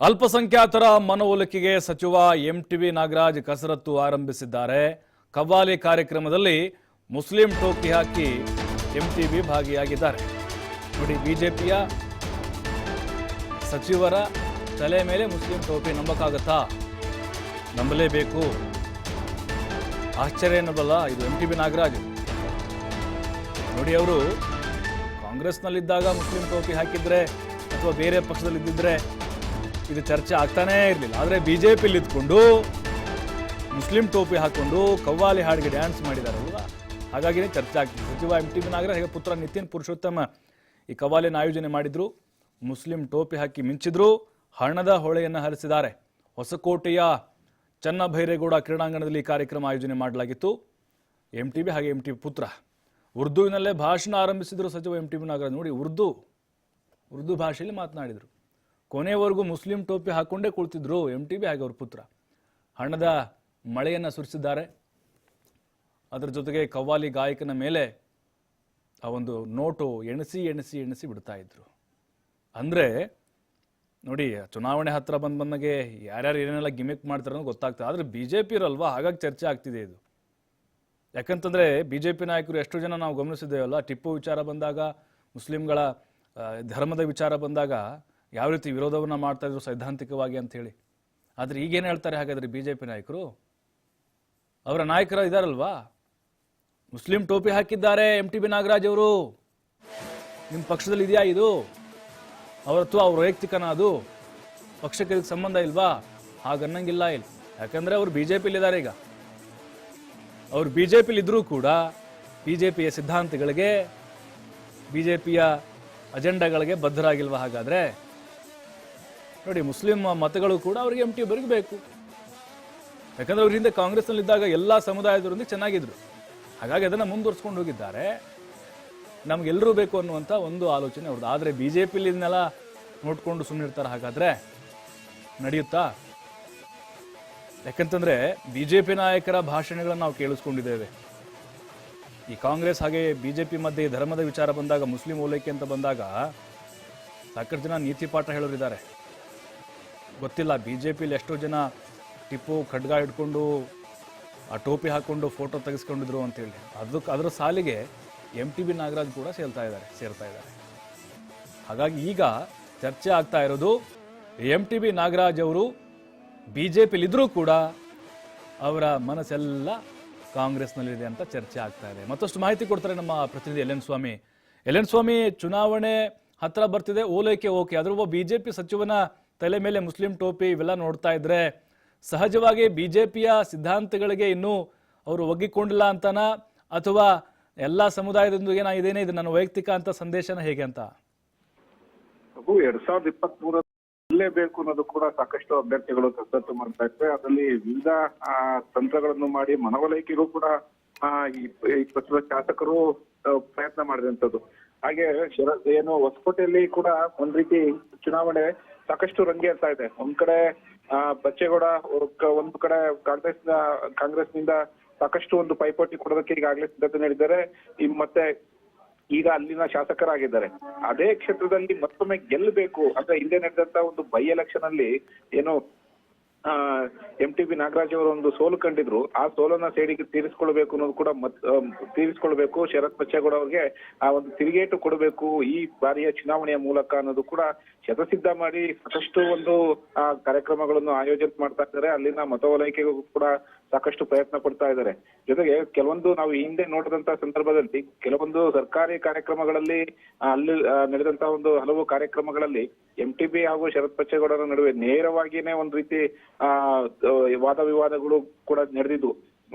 ಅಲ್ಪಸಂಖ್ಯಾತರ ಮನವೊಲಿಕೆಗೆ ಸಚಿವ ಎಂಟಿಬಿ ನಾಗರಾಜ್ ಕಸರತ್ತು ಆರಂಭಿಸಿದ್ದಾರೆ. ಕವ್ವಾಲಿ ಕಾರ್ಯಕ್ರಮದಲ್ಲಿ ಮುಸ್ಲಿಂ ಟೋಪಿ ಹಾಕಿ ಎಂಟಿಬಿ ಭಾಗಿಯಾಗಿದ್ದಾರೆ. ನೋಡಿ, ಬಿಜೆಪಿಯ ಸಚಿವರ ತಲೆ ಮೇಲೆ ಮುಸ್ಲಿಂ ಟೋಪಿ ನಂಬಕ್ಕಾಗತ್ತಾ? ನಂಬಲೇಬೇಕು. ಆಶ್ಚರ್ಯ ಏನಬಲ್ಲ ಇದು ಎಂಟಿಬಿ ನಾಗರಾಜ್. ನೋಡಿ, ಅವರು ಕಾಂಗ್ರೆಸ್ನಲ್ಲಿದ್ದಾಗ ಮುಸ್ಲಿಂ ಟೋಪಿ ಹಾಕಿದ್ರೆ ಅಥವಾ ಬೇರೆ ಪಕ್ಷದಲ್ಲಿ ಇದ್ದಿದ್ರೆ ಇದು ಚರ್ಚೆ ಆಗ್ತಾನೇ ಇರಲಿಲ್ಲ. ಆದರೆ ಬಿಜೆಪಿಯಲ್ಲಿ ಇದ್ಕೊಂಡು ಮುಸ್ಲಿಂ ಟೋಪಿ ಹಾಕೊಂಡು ಕವ್ವಾಲಿ ಹಾಡಿಗೆ ಡ್ಯಾನ್ಸ್ ಮಾಡಿದಾರಲ್ವ, ಹಾಗಾಗಿನೇ ಚರ್ಚೆ ಆಗ್ತಿದೆ. ಸಚಿವ ಎಂಟಿಬಿ ನಾಗರಾಜ್ ಹಾಗೆ ಪುತ್ರ ನಿತಿನ್ ಪುರುಷೋತ್ತಮ ಈ ಕವ್ವಾಲಿನ ಆಯೋಜನೆ ಮಾಡಿದ್ರು. ಮುಸ್ಲಿಂ ಟೋಪಿ ಹಾಕಿ ಮಿಂಚಿದ್ರು, ಹಣದ ಹೊಳೆಯನ್ನು ಹರಿಸಿದ್ದಾರೆ. ಹೊಸಕೋಟೆಯ ಚನ್ನಭೈರೇಗೌಡ ಕ್ರೀಡಾಂಗಣದಲ್ಲಿ ಈ ಕಾರ್ಯಕ್ರಮ ಆಯೋಜನೆ ಮಾಡಲಾಗಿತ್ತು. ಎಂಟಿಬಿ ಹಾಗೆ ಎಂಟಿಬಿ ಪುತ್ರ ಉರ್ದುವಿನಲ್ಲೇ ಭಾಷಣ ಆರಂಭಿಸಿದ್ರು ಸಚಿವ ಎಂಟಿಬಿ ನಾಗರಾಜ್. ನೋಡಿ, ಉರ್ದು ಭಾಷೆಯಲ್ಲಿ ಮಾತನಾಡಿದರು. ಕೊನೆಯವರೆಗೂ ಮುಸ್ಲಿಂ ಟೋಪಿ ಹಾಕೊಂಡೇ ಕುಳಿತಿದ್ರು ಎಂಟಿಬಿ ಹಾಗೆ ಅವ್ರ ಪುತ್ರ. ಹಣದ ಮಳೆಯನ್ನು ಸುರಿಸಿದ್ದಾರೆ. ಅದರ ಜೊತೆಗೆ ಕವ್ವಾಲಿ ಗಾಯಕನ ಮೇಲೆ ಆ ಒಂದು ನೋಟು ಎಣಿಸಿ ಬಿಡ್ತಾ ಇದ್ರು. ಅಂದರೆ ನೋಡಿ, ಚುನಾವಣೆ ಹತ್ರ ಬಂದಾಗೆ ಯಾರ್ಯಾರು ಏನೆಲ್ಲ ಗಿಮಿಕ್ ಮಾಡ್ತಾರೆ ಅನ್ನೋದು ಗೊತ್ತಾಗ್ತದೆ. ಆದರೆ ಬಿಜೆಪಿ ಇರಲ್ವಾ, ಹಾಗಾಗಿ ಚರ್ಚೆ ಆಗ್ತಿದೆ ಇದು. ಯಾಕಂತಂದರೆ ಬಿಜೆಪಿ ನಾಯಕರು ಎಷ್ಟು ಜನ ನಾವು ಗಮನಿಸಿದ್ದೇವಲ್ಲ, ಟಿಪ್ಪು ವಿಚಾರ ಬಂದಾಗ, ಮುಸ್ಲಿಂಗಳ ಧರ್ಮದ ವಿಚಾರ ಬಂದಾಗ ಯಾವ ರೀತಿ ವಿರೋಧವನ್ನು ಮಾಡ್ತಾ ಇದ್ರು ಸೈದ್ಧಾಂತಿಕವಾಗಿ ಅಂಥೇಳಿ. ಆದರೆ ಈಗೇನು ಹೇಳ್ತಾರೆ ಹಾಗಾದರೆ ಬಿಜೆಪಿ ನಾಯಕರು? ಅವರ ನಾಯಕರ ಇದಾರಲ್ವಾ, ಮುಸ್ಲಿಂ ಟೋಪಿ ಹಾಕಿದ್ದಾರೆ ಎಂಟಿಬಿ ನಾಗರಾಜ್ ಅವರು. ನಿಮ್ಮ ಪಕ್ಷದಲ್ಲಿ ಇದೆಯಾ ಇದು? ಅವರತ್ತು ಅವ್ರ ವೈಯಕ್ತಿಕನ ಅದು? ಪಕ್ಷಕ್ಕೆ ಇದಕ್ಕೆ ಸಂಬಂಧ ಇಲ್ವಾ? ಹಾಗನ್ನಂಗಿಲ್ಲ ಇಲ್ಲಿ. ಯಾಕಂದರೆ ಅವರು ಬಿಜೆಪಿಲಿದ್ದಾರೆ. ಈಗ ಅವರು ಬಿಜೆಪಿಲಿ ಇದ್ರೂ ಕೂಡ ಬಿಜೆಪಿಯ ಸಿದ್ಧಾಂತಗಳಿಗೆ, ಬಿಜೆಪಿಯ ಅಜೆಂಡಾಗಳಿಗೆ ಬದ್ಧರಾಗಿಲ್ವಾ? ಹಾಗಾದರೆ ನೋಡಿ, ಮುಸ್ಲಿಂ ಮತಗಳು ಕೂಡ ಅವರಿಗೆ ಎಂಟಿಬಿಯವರಿಗೆ ಬೇಕು. ಯಾಕಂದ್ರೆ ಅವ್ರ ಹಿಂದೆ ಕಾಂಗ್ರೆಸ್ನಲ್ಲಿದ್ದಾಗ ಎಲ್ಲ ಸಮುದಾಯದವರೊಂದಿಗೆ ಚೆನ್ನಾಗಿದ್ರು. ಹಾಗಾಗಿ ಅದನ್ನು ಮುಂದುವರ್ಸ್ಕೊಂಡು ಹೋಗಿದ್ದಾರೆ. ನಮಗೆಲ್ಲರೂ ಬೇಕು ಅನ್ನುವಂಥ ಒಂದು ಆಲೋಚನೆ ಅವ್ರದ್ದು. ಆದರೆ ಬಿಜೆಪಿಲಿ ಇದನ್ನೆಲ್ಲ ನೋಡ್ಕೊಂಡು ಸುಮ್ಮನಿರ್ತಾರೆ. ಹಾಗಾದರೆ ನಡೆಯುತ್ತಾ? ಯಾಕಂತಂದರೆ ಬಿಜೆಪಿ ನಾಯಕರ ಭಾಷಣಗಳನ್ನು ನಾವು ಕೇಳಿಸ್ಕೊಂಡಿದ್ದೇವೆ. ಈ ಕಾಂಗ್ರೆಸ್ ಹಾಗೆ ಬಿಜೆಪಿ ಮಧ್ಯೆ ಧರ್ಮದ ವಿಚಾರ ಬಂದಾಗ, ಮುಸ್ಲಿಂ ಓಲೈಕೆ ಅಂತ ಬಂದಾಗ ಸಾಕಷ್ಟು ಜನ ನೀತಿ ಪಾಠ ಹೇಳೋರಿದ್ದಾರೆ. ಗೊತ್ತಿಲ್ಲ ಬಿಜೆಪಿಲಿ ಎಷ್ಟೋ ಜನ ಟಿಪ್ಪು ಖಡ್ಗ ಹಿಡ್ಕೊಂಡು ಆ ಟೋಪಿ ಹಾಕ್ಕೊಂಡು ಫೋಟೋ ತೆಗೆಸ್ಕೊಂಡಿದ್ರು ಅಂತೇಳಿ. ಅದರ ಸಾಲಿಗೆ ಎಂಟಿಬಿ ನಾಗರಾಜ್ ಕೂಡ ಸೇರ್ತಾ ಇದ್ದಾರೆ. ಹಾಗಾಗಿ ಈಗ ಚರ್ಚೆ ಆಗ್ತಾ ಇರೋದು, ಎಂಟಿಬಿ ನಾಗರಾಜ್ ಅವರು ಬಿಜೆಪಿಲಿದ್ರೂ ಕೂಡ ಅವರ ಮನಸ್ಸೆಲ್ಲ ಕಾಂಗ್ರೆಸ್ನಲ್ಲಿದೆ ಅಂತ ಚರ್ಚೆ ಆಗ್ತಾ ಇದೆ. ಮತ್ತಷ್ಟು ಮಾಹಿತಿ ಕೊಡ್ತಾರೆ ನಮ್ಮ ಪ್ರತಿನಿಧಿ ಎಲ್ ಎನ್ ಸ್ವಾಮಿ. ಚುನಾವಣೆ ಹತ್ರ ಬರ್ತಿದೆ, ಓಲೈಕೆ ಓಕೆ, ಅದ್ರ ಬಿಜೆಪಿ ಸಚಿವನ ತಲೆ ಮೇಲೆ ಮುಸ್ಲಿಂ ಟೋಪಿ ಇವೆಲ್ಲ ನೋಡ್ತಾ ಇದ್ರೆ ಸಹಜವಾಗಿ ಬಿಜೆಪಿಯ ಸಿದ್ಧಾಂತಗಳಿಗೆ ಇನ್ನೂ ಅವರು ಒಗ್ಗಿಕೊಂಡಿಲ್ಲ ಅಂತನ, ಅಥವಾ ಎಲ್ಲಾ ಸಮುದಾಯದೊಂದಿಗೆ ಇದೇನೇ ಇದು ನನ್ನ ವೈಯಕ್ತಿಕ ಅಂತ ಸಂದೇಶನ ಹೇಗೆ ಅಂತ? 2023 ಬೇಕು ಅನ್ನೋದು ಕೂಡ ಸಾಕಷ್ಟು ಅಭ್ಯರ್ಥಿಗಳು ಕಸರತ್ತು ಮಾಡ್ತಾ ಇದ್ದಾರೆ. ಅದರಲ್ಲಿ ವಿವಿಧ ತಂತ್ರಗಳನ್ನು ಮಾಡಿ ಮನವೊಲೈಕೆಗೂ ಕೂಡ ಈ ಪಕ್ಷದ ಶಾಸಕರು ಪ್ರಯತ್ನ ಮಾಡಿದಂಥದ್ದು. ಹಾಗೆ ಏನು ಹೊಸಕೋಟೆಯಲ್ಲಿ ಕೂಡ ಒಂದ್ ರೀತಿ ಚುನಾವಣೆ ಸಾಕಷ್ಟು ರಂಗೇರ್ತಾ ಇದೆ. ಒಂದ್ ಕಡೆ ಬಚ್ಚೇಗೌಡ, ಒಂದು ಕಡೆ ಕಾಂಗ್ರೆಸ್ನಿಂದ ಸಾಕಷ್ಟು ಒಂದು ಪೈಪೋಟಿ ಕೊಡೋದಕ್ಕೆ ಈಗಾಗಲೇ ಸಿದ್ಧತೆ ನಡೆದಿದ್ದಾರೆ. ಮತ್ತೆ ಈಗ ಅಲ್ಲಿನ ಶಾಸಕರಾಗಿದ್ದಾರೆ. ಅದೇ ಕ್ಷೇತ್ರದಲ್ಲಿ ಮತ್ತೊಮ್ಮೆ ಗೆಲ್ಲಬೇಕು ಅಂದ್ರೆ ಹಿಂದೆ ನಡೆದಂತ ಒಂದು ಬೈ ಎಲೆಕ್ಷನ್ ಅಲ್ಲಿ ಏನು ಎಂಟಿಬಿ ನಾಗರಾಜ್ ಅವರು ಒಂದು ಸೋಲು ಕಂಡಿದ್ರು. ಆ ಸೋಲನ್ನ ಸೇಡಿಗೆ ತೀರಿಸ್ಕೊಳ್ಬೇಕು ಅನ್ನೋದು ಕೂಡ ತೀರಿಸ್ಕೊಳ್ಬೇಕು. ಶರತ್ ಬಚ್ಚೇಗೌಡ ಅವ್ರಿಗೆ ಆ ಒಂದು ತಿರುಗೇಟು ಕೊಡಬೇಕು ಈ ಬಾರಿಯ ಚುನಾವಣೆಯ ಮೂಲಕ ಅನ್ನೋದು ಕೂಡ ಶತಸಿದ್ಧ ಮಾಡಿ ಸಾಕಷ್ಟು ಒಂದು ಕಾರ್ಯಕ್ರಮಗಳನ್ನು ಆಯೋಜನೆ ಮಾಡ್ತಾ ಇದ್ದಾರೆ. ಅಲ್ಲಿನ ಮತವಲೈಕೆಗೂ ಕೂಡ ಸಾಕಷ್ಟು ಪ್ರಯತ್ನ ಪಡ್ತಾ ಇದ್ದಾರೆ. ಜೊತೆಗೆ ಕೆಲವೊಂದು ನಾವು ಹಿಂದೆ ನೋಡಿದಂತ ಸಂದರ್ಭದಲ್ಲಿ ಕೆಲವೊಂದು ಸರ್ಕಾರಿ ಕಾರ್ಯಕ್ರಮಗಳಲ್ಲಿ ಅಲ್ಲಿ ನಡೆದಂತಹ ಒಂದು ಹಲವು ಕಾರ್ಯಕ್ರಮಗಳಲ್ಲಿ ಎಂಟಿಬಿ ಹಾಗೂ ಶರತ್ ಬಚ್ಚೇಗೌಡರ ನಡುವೆ ನೇರವಾಗಿಯೇ ಒಂದ್ ರೀತಿ ವಾದ ವಿವಾದಗಳು ಕೂಡ ನಡೆದಿದ್ವು.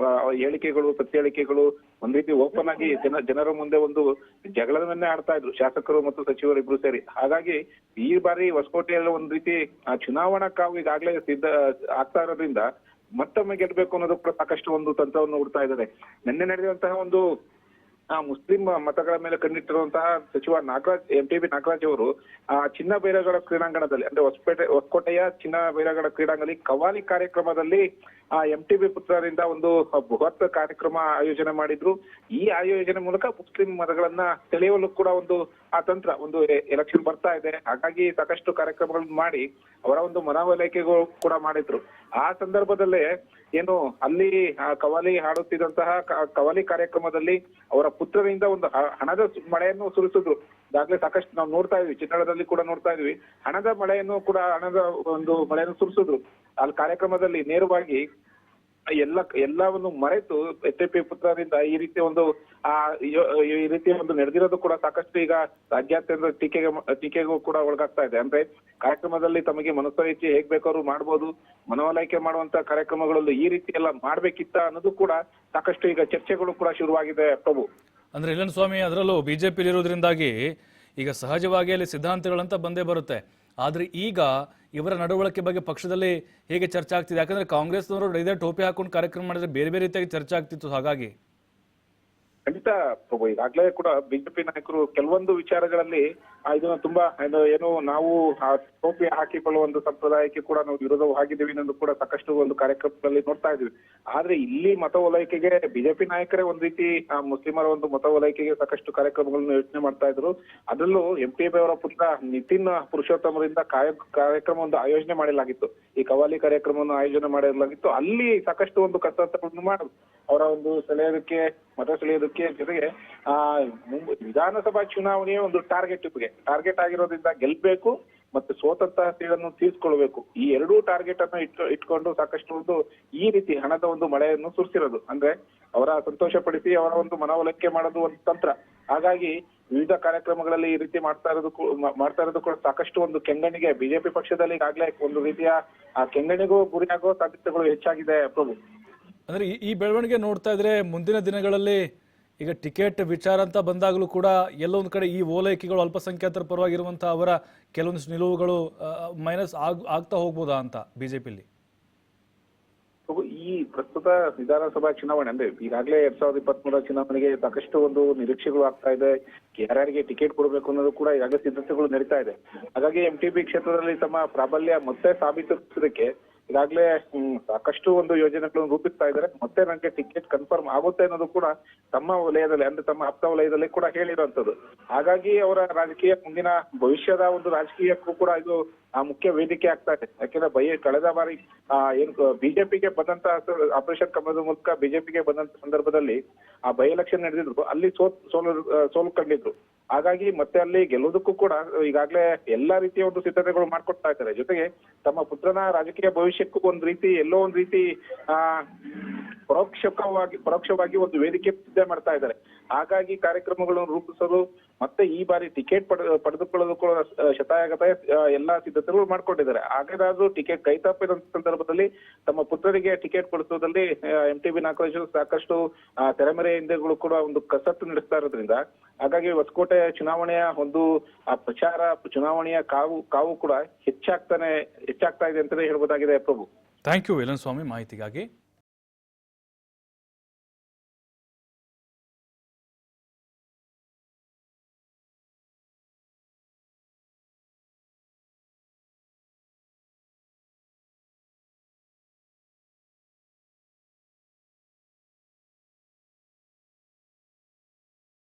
ಹೇಳಿಕೆಗಳು, ಪ್ರತಿಹೇಳಿಕೆಗಳು ಒಂದ್ ರೀತಿ ಓಪನ್ ಆಗಿ ಜನರ ಮುಂದೆ ಒಂದು ಜಗಳವನ್ನೇ ಆಡ್ತಾ ಇದ್ರು ಶಾಸಕರು ಮತ್ತು ಸಚಿವರು ಇಬ್ರು ಸೇರಿ. ಹಾಗಾಗಿ ಈ ಬಾರಿ ಹೊಸಕೋಟೆಯಲ್ಲಿ ಒಂದ್ ರೀತಿ ಚುನಾವಣಾ ಕಾವು ಈಗಾಗಲೇ ಸಿದ್ಧ ಆಗ್ತಾ ಇರೋದ್ರಿಂದ ಮತ್ತೊಮ್ಮೆ ಗೆಲ್ಬೇಕು ಅನ್ನೋದು ಕೂಡ ಸಾಕಷ್ಟು ಒಂದು ತಂತ್ರವನ್ನು ಹುಡ್ತಾ ಇದ್ದಾರೆ. ನಿನ್ನೆ ನಡೆದಂತಹ ಒಂದು ಮುಸ್ಲಿಂ ಮತಗಳ ಮೇಲೆ ಕಣ್ಣಿಟ್ಟಿರುವಂತಹ ಸಚಿವ ಎಂಟಿಬಿ ನಾಗರಾಜ್ ಅವರು ಚಿನ್ನ ಬೈರಗಡ ಕ್ರೀಡಾಂಗಣದಲ್ಲಿ ಅಂದ್ರೆ ಹೊಸಕೋಟೆಯ ಚಿನ್ನ ಬೈರಗಡ ಕ್ರೀಡಾಂಗಣದಲ್ಲಿ ಕವಾಲಿ ಕಾರ್ಯಕ್ರಮದಲ್ಲಿ ಎಂಟಿಬಿ ಪುತ್ರರಿಂದ ಒಂದು ಬೃಹತ್ ಕಾರ್ಯಕ್ರಮ ಆಯೋಜನೆ ಮಾಡಿದ್ರು. ಈ ಆಯೋಜನೆ ಮೂಲಕ ಮುಸ್ಲಿಂ ಮತಗಳನ್ನ ಸೆಳೆಯಲು ಕೂಡ ಒಂದು ತಂತ್ರ, ಒಂದು ಎಲೆಕ್ಷನ್ ಬರ್ತಾ ಇದೆ, ಹಾಗಾಗಿ ಸಾಕಷ್ಟು ಕಾರ್ಯಕ್ರಮಗಳನ್ನು ಮಾಡಿ ಅವರ ಒಂದು ಮನವೊಲಿಕೆಗಳು ಕೂಡ ಮಾಡಿದ್ರು. ಆ ಸಂದರ್ಭದಲ್ಲೇ ಏನು ಅಲ್ಲಿ ಕವಾಲಿ ಹಾಡುತ್ತಿದ್ದಂತಹ ಕವಾಲಿ ಕಾರ್ಯಕ್ರಮದಲ್ಲಿ ಅವರ ಪುತ್ರರಿಂದ ಒಂದು ಹಣದ ಮಳೆಯನ್ನು ಸುರಿಸಿದ್ರು. ಈಗಾಗಲೇ ಸಾಕಷ್ಟು ನಾವು ನೋಡ್ತಾ ಇದ್ವಿ, ಚಿತ್ರಣದಲ್ಲಿ ಕೂಡ ನೋಡ್ತಾ ಇದ್ವಿ, ಹಣದ ಒಂದು ಮಳೆಯನ್ನು ಸುರಿಸಿದ್ರು. ಅಲ್ಲಿ ಕಾರ್ಯಕ್ರಮದಲ್ಲಿ ನೇರವಾಗಿ ಎಲ್ಲವನ್ನು ಮರೆತು ಎಸ್ಎಪಿ ಪುತ್ರರಿಂದ ಈ ರೀತಿಯ ಒಂದು ನಡೆದಿರೋದು ಕೂಡ ಸಾಕಷ್ಟು ಈಗ ರಾಜ್ಯಾದ್ಯಂತ ಟೀಕೆಗೂ ಕೂಡ ಒಳಗಾಗ್ತಾ ಇದೆ. ಅಂದ್ರೆ ಕಾರ್ಯಕ್ರಮದಲ್ಲಿ ತಮಗೆ ಮನಸ್ಸು ಹೇಗ್ ಬೇಕಾದ್ರೂ ಮಾಡ್ಬೋದು, ಮನವೊಲೈಕೆ ಮಾಡುವಂತ ಕಾರ್ಯಕ್ರಮಗಳಲ್ಲಿ ಈ ರೀತಿ ಎಲ್ಲ ಮಾಡ್ಬೇಕಿತ್ತ ಅನ್ನೋದು ಕೂಡ ಸಾಕಷ್ಟು ಈಗ ಚರ್ಚೆಗಳು ಕೂಡ ಶುರುವಾಗಿದೆ ಪ್ರಭು. ಅಂದ್ರೆ ಇಲ್ಲನ್ ಸ್ವಾಮಿ, ಅದರಲ್ಲೂ ಬಿಜೆಪಿ ಇರೋದ್ರಿಂದಾಗಿ ಈಗ ಸಹಜವಾಗಿ ಅಲ್ಲಿ ಸಿದ್ಧಾಂತಗಳಂತ ಬಂದೇ ಬರುತ್ತೆ. ಆದ್ರೆ ಈಗ ಇವರ ನಡವಳಿಕೆ ಬಗ್ಗೆ ಪಕ್ಷದಲ್ಲಿ ಹೇಗೆ ಚರ್ಚೆ ಆಗ್ತಿದೆ? ಯಾಕಂದ್ರೆ ಕಾಂಗ್ರೆಸ್ನವರು ಇದೇ ಟೋಪಿ ಹಾಕೊಂಡು ಕಾರ್ಯಕ್ರಮ ಮಾಡಿದ್ರೆ ಬೇರೆ ಬೇರೆ ರೀತಿಯಾಗಿ ಚರ್ಚೆ ಆಗ್ತಿತ್ತು. ಹಾಗಾಗಿ ಖಂಡಿತ ಪ್ರಭು, ಈಗಾಗಲೇ ಕೂಡ ಬಿಜೆಪಿ ನಾಯಕರು ಕೆಲವೊಂದು ವಿಚಾರಗಳಲ್ಲಿ ಇದನ್ನ ತುಂಬಾ ಏನು ನಾವು ಟೋಪಿ ಹಾಕಿಕೊಳ್ಳುವ ಒಂದು ಸಂಪ್ರದಾಯಕ್ಕೆ ಕೂಡ ನಾವು ವಿರೋಧವಾಗಿದ್ದೀವಿ ಅನ್ನೋದು ಕೂಡ ಸಾಕಷ್ಟು ಒಂದು ಕಾರ್ಯಕ್ರಮದಲ್ಲಿ ನೋಡ್ತಾ ಇದ್ವಿ. ಆದ್ರೆ ಇಲ್ಲಿ ಮತ ಓಲೈಕೆಗೆ ಬಿಜೆಪಿ ನಾಯಕರೇ ಒಂದ್ ರೀತಿ ಮುಸ್ಲಿಮರ ಒಂದು ಮತ ಓಲೈಕೆಗೆ ಸಾಕಷ್ಟು ಕಾರ್ಯಕ್ರಮಗಳನ್ನು ಯೋಚನೆ ಮಾಡ್ತಾ ಇದ್ರು. ಅದರಲ್ಲೂ ಎಂಟಿಬಿ ಅವರ ಪುತ್ರ ನಿತಿನ್ ಪುರುಷೋತ್ತಮರಿಂದ ಕಾರ್ಯಕ್ರಮವನ್ನು ಆಯೋಜನೆ ಮಾಡಲಾಗಿತ್ತು. ಈ ಕವಾಲಿ ಕಾರ್ಯಕ್ರಮವನ್ನು ಆಯೋಜನೆ ಮಾಡಲಾಗಿತ್ತು. ಅಲ್ಲಿ ಸಾಕಷ್ಟು ಒಂದು ಕಸರತ್ತುಗಳನ್ನು ಮಾಡಿದ್ರು ಅವರ ಒಂದು ಮತ ಸೆಳೆಯೋದಕ್ಕೆ. ಜೊತೆಗೆ ವಿಧಾನಸಭಾ ಚುನಾವಣೆಯ ಒಂದು ಟಾರ್ಗೆಟ್ ಆಗಿರೋದ್ರಿಂದ ಗೆಲ್ಬೇಕು ಮತ್ತೆ ಸೋತಂತಹ ಸೀಳನ್ನು ತೀರ್ಸ್ಕೊಳ್ಬೇಕು, ಈ ಎರಡೂ ಟಾರ್ಗೆಟ್ ಅನ್ನು ಇಟ್ಕೊಂಡು ಸಾಕಷ್ಟು ಒಂದು ಈ ರೀತಿ ಹಣದ ಒಂದು ಮಳೆಯನ್ನು ಸುರಿಸಿರೋದು. ಅಂದ್ರೆ ಅವರ ಸಂತೋಷಪಡಿಸಿ ಅವರ ಒಂದು ಮನವೊಲಿಕೆ ಮಾಡೋದು ಒಂದು ತಂತ್ರ. ಹಾಗಾಗಿ ವಿವಿಧ ಕಾರ್ಯಕ್ರಮಗಳಲ್ಲಿ ಈ ರೀತಿ ಮಾಡ್ತಾ ಇರೋದು ಕೂಡ ಸಾಕಷ್ಟು ಒಂದು ಕೆಂಗಣ್ಣಿಗೆ ಬಿಜೆಪಿ ಪಕ್ಷದಲ್ಲಿ ಈಗಾಗಲೇ ಒಂದು ರೀತಿಯ ಕೆಂಗಣ್ಣಿಗೂ ಗುರಿಯಾಗುವ ಸಾಧ್ಯತೆಗಳು ಹೆಚ್ಚಾಗಿದೆ ಪ್ರಭು. ಅಂದ್ರೆ ಈ ಬೆಳವಣಿಗೆ ನೋಡ್ತಾ ಇದ್ರೆ ಮುಂದಿನ ದಿನಗಳಲ್ಲಿ ಈಗ ಟಿಕೆಟ್ ವಿಚಾರ ಅಂತ ಬಂದಾಗಲೂ ಕೂಡ ಎಲ್ಲೊಂದು ಕಡೆ ಈ ಓಲೈಕೆಗಳು ಅಲ್ಪಸಂಖ್ಯಾತರ ಪರವಾಗಿರುವಂತಹ ಅವರ ಕೆಲವೊಂದಿಷ್ಟು ನಿಲುವುಗಳು ಮೈನಸ್ ಆಗ್ತಾ ಹೋಗ್ಬೋದಾ ಅಂತ ಬಿಜೆಪಿಲಿ? ಈ ಪ್ರಸ್ತುತ ವಿಧಾನಸಭಾ ಚುನಾವಣೆ ಅಂದ್ರೆ ಈಗಾಗಲೇ 2023 ಚುನಾವಣೆಗೆ ಸಾಕಷ್ಟು ಒಂದು ನಿರೀಕ್ಷೆಗಳು ಆಗ್ತಾ ಇದೆ. ಯಾರ್ಯಾರಿಗೆ ಟಿಕೆಟ್ ಕೊಡಬೇಕು ಅನ್ನೋದು ಕೂಡ ಈಗಾಗಲೇ ಸಿದ್ಧತೆಗಳು ನಡೀತಾ ಇದೆ. ಹಾಗಾಗಿ ಎಂಟಿಬಿ ಕ್ಷೇತ್ರದಲ್ಲಿ ತಮ್ಮ ಪ್ರಾಬಲ್ಯ ಮತ್ತೆ ಸಾಬೀತುಪಡಿಸೋದಕ್ಕೆ ಈಗಾಗಲೇ ಸಾಕಷ್ಟು ಒಂದು ಯೋಜನೆಗಳನ್ನು ರೂಪಿಸ್ತಾ ಇದ್ದಾರೆ. ಮತ್ತೆ ನನಗೆ ಟಿಕೆಟ್ ಕನ್ಫರ್ಮ್ ಆಗುತ್ತೆ ಅನ್ನೋದು ಕೂಡ ತಮ್ಮ ವಲಯದಲ್ಲಿ ಅಂದ್ರೆ ತಮ್ಮ ಆಪ್ತ ವಲಯದಲ್ಲಿ ಕೂಡ ಹೇಳಿರುವಂತದ್ದು. ಹಾಗಾಗಿ ಅವರ ಮುಂದಿನ ಭವಿಷ್ಯದ ಒಂದು ರಾಜಕೀಯಕ್ಕೂ ಕೂಡ ಇದು ಮುಖ್ಯ ವೇದಿಕೆ ಆಗ್ತಾ ಇದೆ. ಯಾಕೆಂದ್ರೆ ಕಳೆದ ಬಾರಿ ಏನು ಬಿಜೆಪಿಗೆ ಬಂದಂತ ಆಪರೇಷನ್ ಕಮಲದ ಮೂಲಕ ಬಿಜೆಪಿಗೆ ಬಂದಂತ ಸಂದರ್ಭದಲ್ಲಿ ಬೈ ಎಲೆಕ್ಷನ್ ನಡೆದಿದ್ರು, ಅಲ್ಲಿ ಸೋಲು ಕಂಡಿದ್ರು. ಹಾಗಾಗಿ ಮತ್ತೆ ಅಲ್ಲಿ ಗೆಲ್ಲುವುದಕ್ಕೂ ಕೂಡ ಈಗಾಗಲೇ ಎಲ್ಲಾ ರೀತಿಯ ಒಂದು ಸಿದ್ಧತೆಗಳು ಮಾಡ್ಕೊಡ್ತಾ ಇದ್ದಾರೆ. ಜೊತೆಗೆ ತಮ್ಮ ಪುತ್ರನ ರಾಜಕೀಯ ಭವಿಷ್ಯಕ್ಕೂ ಎಲ್ಲೋ ಒಂದ್ ರೀತಿ ಪರೋಕ್ಷವಾಗಿ ಒಂದು ವೇದಿಕೆ ಸಿದ್ಧ ಮಾಡ್ತಾ ಇದ್ದಾರೆ. ಹಾಗಾಗಿ ಕಾರ್ಯಕ್ರಮಗಳನ್ನು ರೂಪಿಸಲು ಮತ್ತೆ ಈ ಬಾರಿ ಟಿಕೆಟ್ ಪಡೆದುಕೊಳ್ಳೋದು ಕೂಡ ಶತಾಯಗತಾಯ ಎಲ್ಲಾ ಸಿದ್ಧತೆಗಳು ಮಾಡ್ಕೊಂಡಿದ್ದಾರೆ. ಹಾಗಾದ್ರೂ ಟಿಕೆಟ್ ಕೈ ತಪ್ಪಿದ ಸಂದರ್ಭದಲ್ಲಿ ತಮ್ಮ ಪುತ್ರರಿಗೆ ಟಿಕೆಟ್ ಕೊಡಿಸೋದ್ರಲ್ಲಿ ಎಂಟಿಬಿ ನಾಗರಾಜ್ ಸಾಕಷ್ಟು ತೆರೆಮರೆ ಹಿಂದೆಗಳು ಕೂಡ ಒಂದು ಕಸರತ್ತು ನಡೆಸ್ತಾ ಇರೋದ್ರಿಂದ ಹಾಗಾಗಿ ಹೊಸಕೋಟೆ ಚುನಾವಣೆಯ ಒಂದು ಚುನಾವಣೆಯ ಕಾವು ಕೂಡ ಹೆಚ್ಚಾಗ್ತಾ ಇದೆ ಅಂತಾನೆ ಹೇಳ್ಬೋದಾಗಿದೆ ಪ್ರಭು. ಥ್ಯಾಂಕ್ ಯು ವೇಲನ್ ಸ್ವಾಮಿ ಮಾಹಿತಿಗಾಗಿ.